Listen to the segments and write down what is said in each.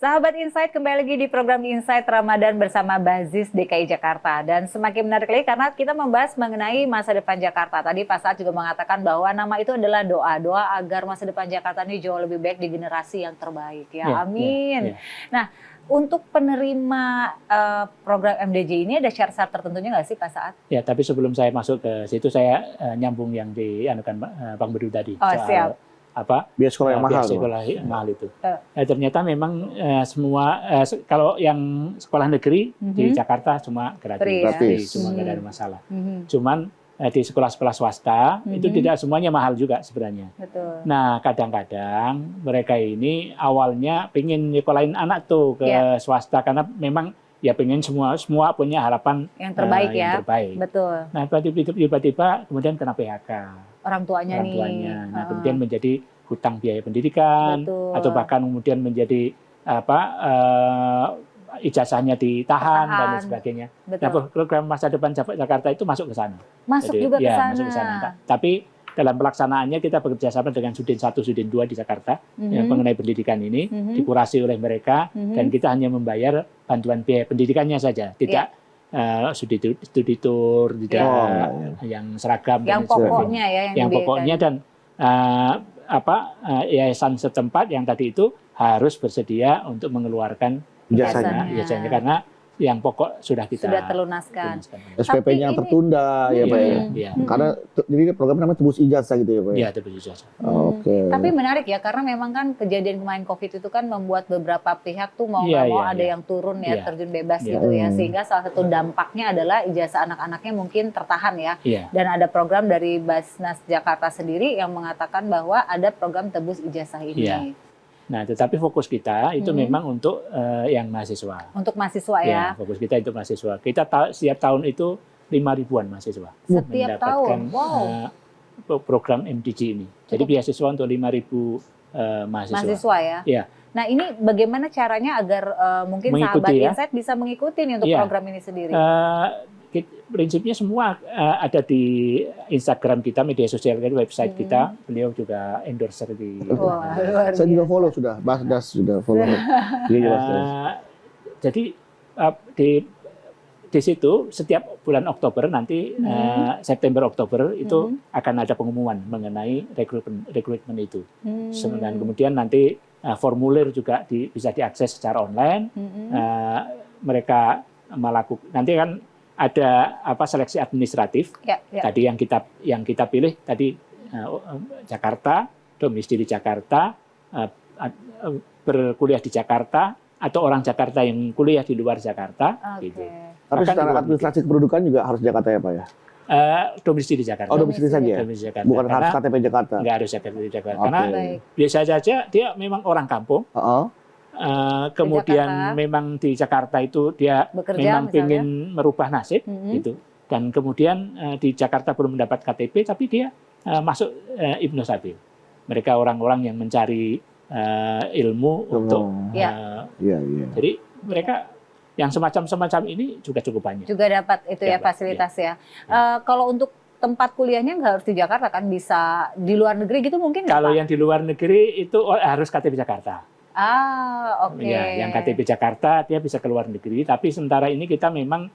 Sahabat Insight, kembali lagi di program Insight Ramadan bersama Bazis DKI Jakarta. Dan semakin menarik lagi karena kita membahas mengenai masa depan Jakarta. Tadi Pak Saad juga mengatakan bahwa nama itu adalah doa agar masa depan Jakarta ini jauh lebih baik di generasi yang terbaik. Ya, amin. Nah, untuk penerima program MDJ ini ada syarat-syarat tertentunya nggak sih Pak Saad? Ya, tapi sebelum saya masuk ke situ, saya nyambung yang dianukan Bang Bedu tadi. Oh, siap. Biaya sekolah yang mahal. Sekolah mahal itu. Ternyata memang semua kalau yang sekolah negeri di Jakarta cuma gratis, cuma nggak ada masalah. Cuman di sekolah-sekolah swasta itu tidak semuanya mahal juga sebenarnya. Betul. Nah, kadang-kadang mereka ini awalnya pengen nyekolahin anak tuh ke swasta karena memang ya pengen semua punya harapan yang terbaik yang terbaik. Betul. Nah, tiba-tiba kemudian kena PHK. Orang tuanya. Nah, kemudian menjadi hutang biaya pendidikan. Betul. Atau bahkan kemudian menjadi ijazahnya ditahan dan lain sebagainya. Betul. Nah, program masa depan Jakarta itu masuk ke sana. Masuk juga ke sana. Masuk ke sana. Tapi dalam pelaksanaannya kita bekerja sama dengan Sudin 1, Sudin 2 di Jakarta yang mengenai pendidikan ini dikurasi oleh mereka dan kita hanya membayar bantuan biaya pendidikannya saja, tidak studi tour, tidak yang seragam yang dan pokoknya ya yang pokoknya dan yayasan setempat yang tadi itu harus bersedia untuk mengeluarkan ijazahnya karena yang pokok sudah terlunaskan. SPP-nya tertunda ya Pak ya. Karena jadi program namanya tebus ijazah gitu ya Pak. Iya, tebus ijazah. Oke. Tapi menarik ya karena memang kan kejadian kemarin Covid itu kan membuat beberapa pihak tuh mau nggak mau ada yang turun ya, terjun bebas gitu ya. Sehingga salah satu dampaknya adalah ijazah anak-anaknya mungkin tertahan ya. Dan ada program dari Basnas Jakarta sendiri yang mengatakan bahwa ada program tebus ijazah ini. Nah, tetapi fokus kita itu memang untuk yang mahasiswa. Untuk mahasiswa ya? Fokus kita itu mahasiswa. Kita setiap tahun itu 5.000-an mahasiswa. Setiap tahun? Wow. Program MDJ ini. Jadi beasiswa untuk 5.000 mahasiswa. Mahasiswa ya? Iya. Nah, ini bagaimana caranya agar mungkin sahabat Insight bisa mengikuti nih untuk program ini sendiri? Prinsipnya semua ada di Instagram kita, media sosial kita, website kita. Beliau juga endorser di. Saya juga follow sudah, Basnas sudah follow. Jadi di situ setiap bulan Oktober nanti September Oktober itu akan ada pengumuman mengenai rekrutmen itu. Dan kemudian nanti formulir juga bisa diakses secara online. Mereka melakukan nanti kan ada seleksi administratif tadi yang kita pilih tadi Jakarta, domisili Jakarta, berkuliah di Jakarta atau orang Jakarta yang kuliah di luar Jakarta. Gitu. Tapi secara administrasi kependudukan juga harus Jakarta ya Pak ya? Domisili Jakarta. Oh, domisili saja. Jakarta. Bukan harus KTP Jakarta. Nggak harus KTP Jakarta. Karena biasa saja dia memang orang kampung. Kemudian memang di Jakarta itu dia memang ingin merubah nasib gitu, dan kemudian di Jakarta belum mendapat KTP tapi dia masuk Ibnu Sabil. Mereka orang-orang yang mencari ilmu untuk jadi mereka yang semacam ini juga cukup banyak. Juga dapat itu ya fasilitas ya. Kalau untuk tempat kuliahnya nggak harus di Jakarta kan, bisa di luar negeri gitu mungkin? Kalau yang di luar negeri itu harus KTP Jakarta. Oke. Ya, yang KTP Jakarta dia bisa ke luar negeri, tapi sementara ini kita memang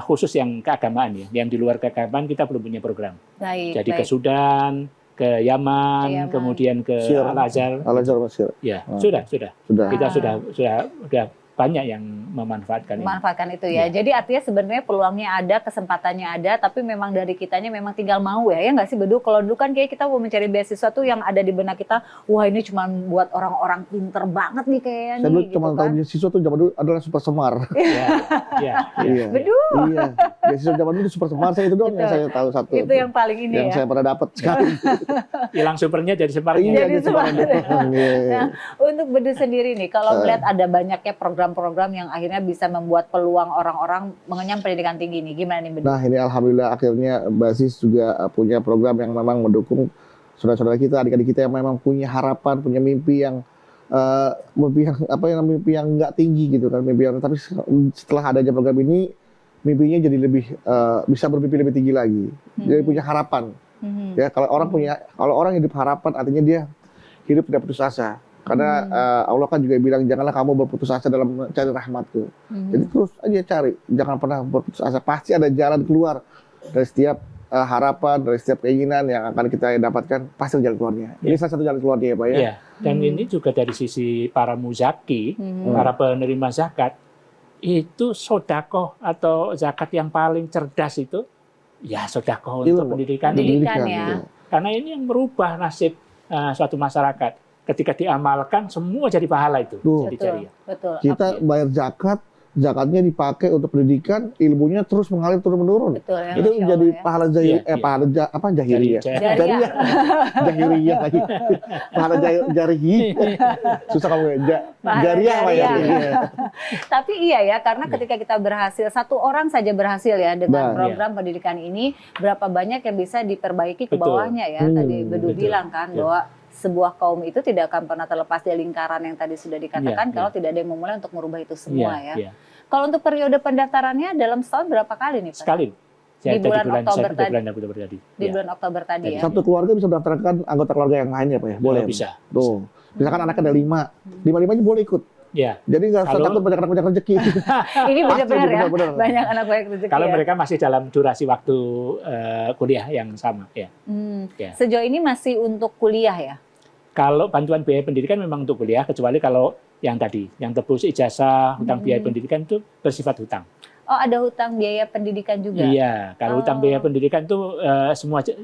khusus yang keagamaan ya. Yang di luar keagamaan kita belum punya program. Jadi ke Sudan, ke Yaman, kemudian ke Al-Azhar. Al-Azhar Mesir. Ya, sudah. Kita sudah banyak yang memanfaatkan itu ya. Jadi artinya sebenarnya peluangnya ada, kesempatannya ada, tapi memang dari kitanya memang tinggal mau ya nggak sih Bedu? Kalau dulu kan kayak kita mau mencari beasiswa tuh yang ada di benak kita, wah ini cuma buat orang-orang pinter banget nih kayaknya. Saya dulu cuma tahu beasiswa tuh zaman dulu adalah Super Semar. Iya. Bedu. Iya. Beasiswa zaman dulu Super Semar, saya itu doang yang saya tahu satu. Itu yang paling ini yang saya pernah dapat sekali. Hilang supernya jadi Semarnya. Jadi Semar. Nah, untuk Bedu sendiri nih, kalau melihat ada banyaknya program-program yang akhirnya bisa membuat peluang orang-orang mengenyam pendidikan tinggi nih, gimana nih Bedu? Nah ini alhamdulillah akhirnya Basis juga punya program yang memang mendukung saudara-saudara kita, adik-adik kita yang memang punya harapan, punya mimpi yang mimpi yang nggak tinggi gitu kan, tapi setelah adanya program ini mimpinya jadi lebih bisa bermimpi lebih tinggi lagi, jadi punya harapan. Ya kalau orang hidup harapan artinya dia hidup tidak putus asa. Karena Allah kan juga bilang janganlah kamu berputus asa dalam mencari rahmatku. Jadi terus aja cari, jangan pernah berputus asa. Pasti ada jalan keluar dari setiap harapan, dari setiap keinginan yang akan kita dapatkan, pasti ada jalan keluarnya. Ini salah satu jalan keluarnya ya Pak ya. Iya. Dan ini juga dari sisi para muzaki, para penerima zakat, itu sodakoh atau zakat yang paling cerdas itu, ya sodakoh untuk pendidikan. Pendidikan ya. Karena ini yang merubah nasib suatu masyarakat. Ketika diamalkan, semua jadi pahala itu. Jadi jariah. Betul. Kita bayar zakat, zakatnya dipakai untuk pendidikan, ilmunya terus mengalir turun-menurun. Betul, ya, itu Masya menjadi Allah, ya. pahala pahala jahiliyah. Jariah. Jahiliyah lagi. Pahala jarihi. Susah kamu ya. Jariah apa ya? Tapi iya ya, karena ketika kita berhasil, satu orang saja berhasil ya dengan program pendidikan ini, berapa banyak yang bisa diperbaiki ke bawahnya ya. Tadi Bedu bilang kan bahwa sebuah kaum itu tidak akan pernah terlepas dari lingkaran yang tadi sudah dikatakan kalau tidak ada yang memulai untuk merubah itu semua ya. Kalau untuk periode pendaftarannya dalam setahun berapa kali nih Pak? Sekali. Di bulan Oktober tadi. Di bulan Oktober tadi ya. Satu keluarga bisa mendaftarkan anggota keluarga yang lainnya Pak ya? Boleh. Bisa. Tuh. Misalkan anaknya ada 5, 5-5-nya boleh ikut. Ya. Jadi nggak usah takut banyak anak banyak rezeki. Ini benar-benar ya. Banyak anak banyak rezeki. Kalau ya. mereka masih dalam durasi waktu kuliah yang sama ya. Sejauh ini masih untuk kuliah ya? Kalau bantuan biaya pendidikan memang untuk kuliah, kecuali kalau yang tadi, yang tebus ijazah, hutang biaya pendidikan itu bersifat hutang. Oh, ada hutang biaya pendidikan juga? Iya, kalau hutang biaya pendidikan itu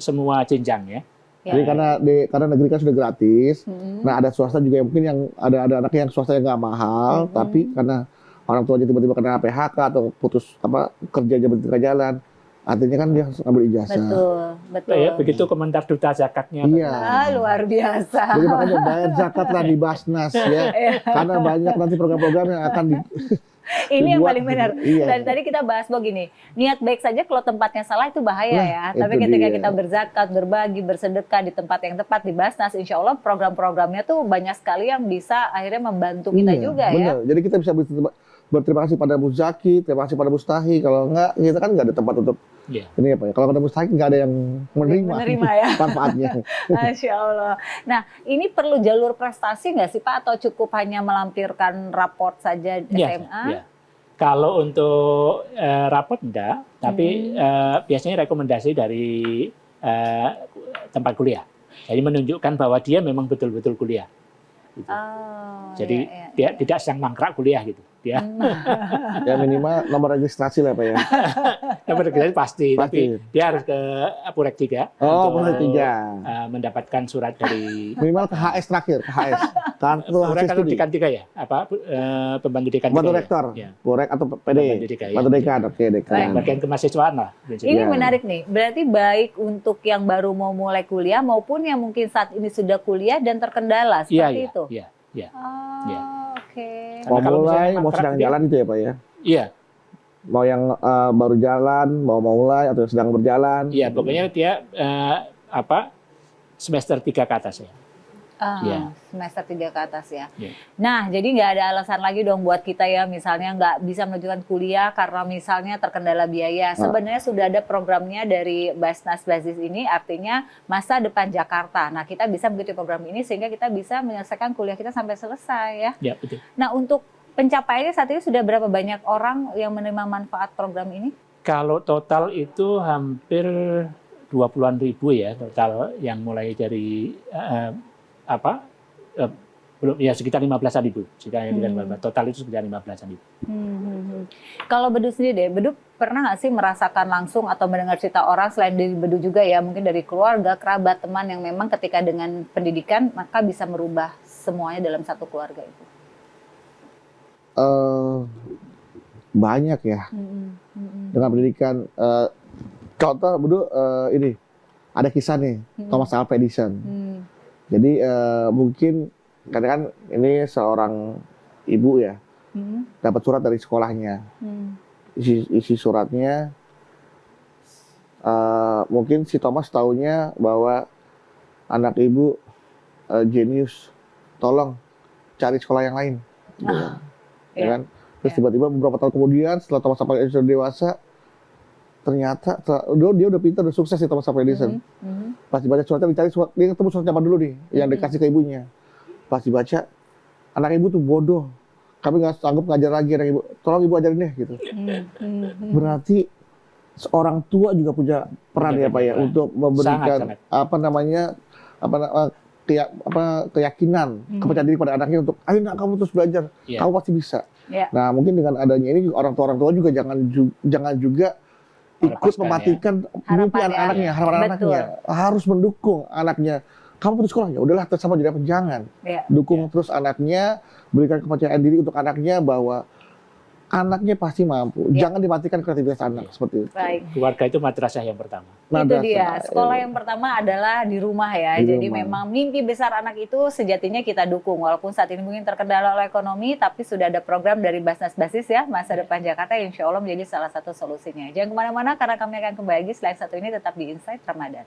semua jenjang ya. Jadi karena negeri kan sudah gratis, nah ada swasta juga yang mungkin yang ada anak yang swasta yang nggak mahal, tapi karena orang tuanya tiba-tiba kena PHK atau putus kerjanya berhenti jalan, artinya kan dia harus ambil ijazah. Betul. Ya, begitu komentar duta zakatnya. Iya. Luar biasa. Jadi makanya bayar zakat lah di Basnas ya, karena banyak nanti program-program yang akan ini yang paling benar. Iya. Dan tadi kita bahas begini, niat baik saja kalau tempatnya salah itu bahaya ya. Tapi ketika kita berzakat, berbagi, bersedekah di tempat yang tepat di Basnas, insya Allah program-programnya tuh banyak sekali yang bisa akhirnya membantu kita juga ya. Jadi kita bisa berterima kasih pada Muzaki, terima kasih pada Mustahi. Kalau enggak, kita kan nggak ada tempat untuk ini apa ya. Kalau ada Mustahi nggak ada yang menerima ya manfaatnya. Masya Allah. Nah, ini perlu jalur prestasi nggak sih Pak? Atau cukup hanya melampirkan raport saja SMA? Ya. Kalau untuk raport enggak, tapi biasanya rekomendasi dari tempat kuliah. Jadi menunjukkan bahwa dia memang betul-betul kuliah. Gitu. Jadi dia tidak sedang mangkrak kuliah gitu. Dia ya minimal nomor registrasi lah Pak ya. nomor registrasi pasti, tapi dia harus ke Purek 3 Purek 3 mendapatkan surat dari minimal ke HS terakhir, ke HS kartu Purek hasil atau studi. Dekan 3 ya? Pembantu Dekan 3. Bantu rektor, Purek atau PD. Bantu Dekan, oke Dekan. Bagian kemahasiswaan lah. Ini menarik nih. Berarti baik untuk yang baru mau mulai kuliah maupun yang mungkin saat ini sudah kuliah dan terkendala seperti itu. Iya. Oke. Mau mulai, mau sedang jalan itu ya Pak ya? Iya. Mau yang baru jalan, mau mulai atau sedang berjalan? Iya, pokoknya dia semester 3 ke atas ya. Semester 3 ke atas ya. Yeah. Nah, jadi nggak ada alasan lagi dong buat kita ya, misalnya nggak bisa melanjutkan kuliah karena misalnya terkendala biaya. Sebenarnya sudah ada programnya dari Basnas Bazis ini, artinya masa depan Jakarta. Nah, kita bisa mengikuti program ini sehingga kita bisa menyelesaikan kuliah kita sampai selesai ya. Ya, betul. Nah, untuk pencapaiannya saat ini sudah berapa banyak orang yang menerima manfaat program ini? Kalau total itu hampir 20-an ribu ya, total yang mulai dari belum ya sekitar 15-an ribu. Total itu sekitar 15-an ribu. Kalau Bedu sendiri deh, Bedu pernah nggak sih merasakan langsung atau mendengar cerita orang selain dari Bedu juga ya, mungkin dari keluarga, kerabat, teman yang memang ketika dengan pendidikan maka bisa merubah semuanya dalam satu keluarga itu? Banyak ya. Dengan pendidikan, contoh Bedu ini ada kisah nih Thomas Alva Edison. Jadi mungkin kadang-kadang ini seorang ibu ya dapat surat dari sekolahnya. Isi suratnya mungkin si Thomas taunya bahwa anak ibu jenius, tolong cari sekolah yang lain. Gitu kan. Ya kan? Terus tiba-tiba beberapa tahun kemudian setelah Thomas Alva Edison dewasa, ternyata dia udah pintar, udah sukses sih Thomas Alva Edison. Pas dibaca suratnya, dia ketemu surat zaman dulu nih yang dikasih ke ibunya. pas dibaca, anak ibu tuh bodoh. Kami nggak sanggup ngajar lagi anak ibu. Tolong ibu ajarin deh gitu. Berarti seorang tua juga punya peran ya Pak ya untuk memberikan Sangat. keyakinan kepercayaan diri pada anaknya untuk ayo nak kamu terus belajar, Iya. kamu pasti bisa. Iya. Nah mungkin dengan adanya ini orang tua juga jangan juga ikut Melepaskan, mematikan mimpi Harapan ya. anak-anaknya, harapan Betul. anaknya, harus mendukung anaknya. Kamu putus sekolah ya udahlah sama jadi apa, jangan. Iya. Dukung terus anaknya, berikan kepercayaan diri untuk anaknya bahwa anaknya pasti mampu. Ya. Jangan dimatikan kreativitas anak seperti itu. Baik. Keluarga itu madrasah yang pertama. Itu Madrasah. dia. Sekolah yang pertama adalah di rumah ya. Di Jadi rumah. memang mimpi besar anak itu sejatinya kita dukung. Walaupun saat ini mungkin terkendala oleh ekonomi, tapi sudah ada program dari Basnas Basis ya, Masa Depan Jakarta yang insya Allah menjadi salah satu solusinya. Jangan kemana-mana karena kami akan kembali lagi selain satu ini tetap di Insight Ramadan.